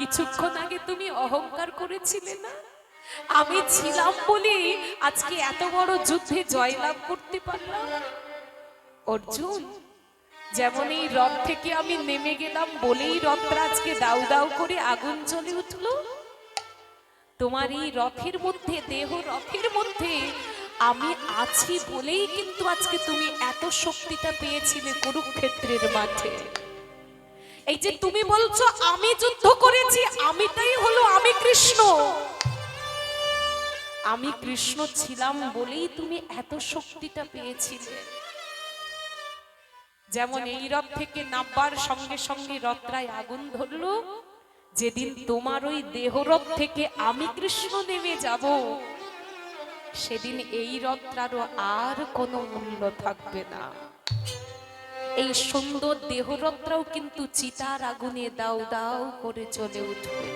কিছুক্ষণ আগে তুমি অহংকার করেছিলে না, আমি ছিলাম বলে আজকে এত বড় যুদ্ধে জয়লাভ করতে পারলাম। অর্জুন, যেমন এই রথ থেকে আমি নেমে গেলাম বলেই রথটা আজকে দাউ দাউ করে আগুন জ্বলে উঠলো। তোমার এই রথের মধ্যে, দেহ রথের মধ্যে আমি আছি বলেই কিন্তু আজকে তুমি এত শক্তিটা পেয়েছিলে কুরুক্ষেত্রের মাঠে। এই যে তুমি বলছো আমি যুদ্ধ করেছি, আমিটাই হলো আমি কৃষ্ণ। আমি কৃষ্ণ ছিলাম বলেই তুমি এত শক্তিটা পেয়েছিলে। যেমন এই রথ থেকে নামবার সঙ্গে সঙ্গে রথটায় আগুন ধরলো, যেদিন তোমার ওই দেহরথ থেকে আমি কৃষ্ণ নেমে যাব, সেদিন এই রথটারও আর কোনো মূল্য থাকবে না। এই সুন্দর দেহরথটাও কিন্তু চিতার আগুনে দাউ দাউ করে চলে উঠবে।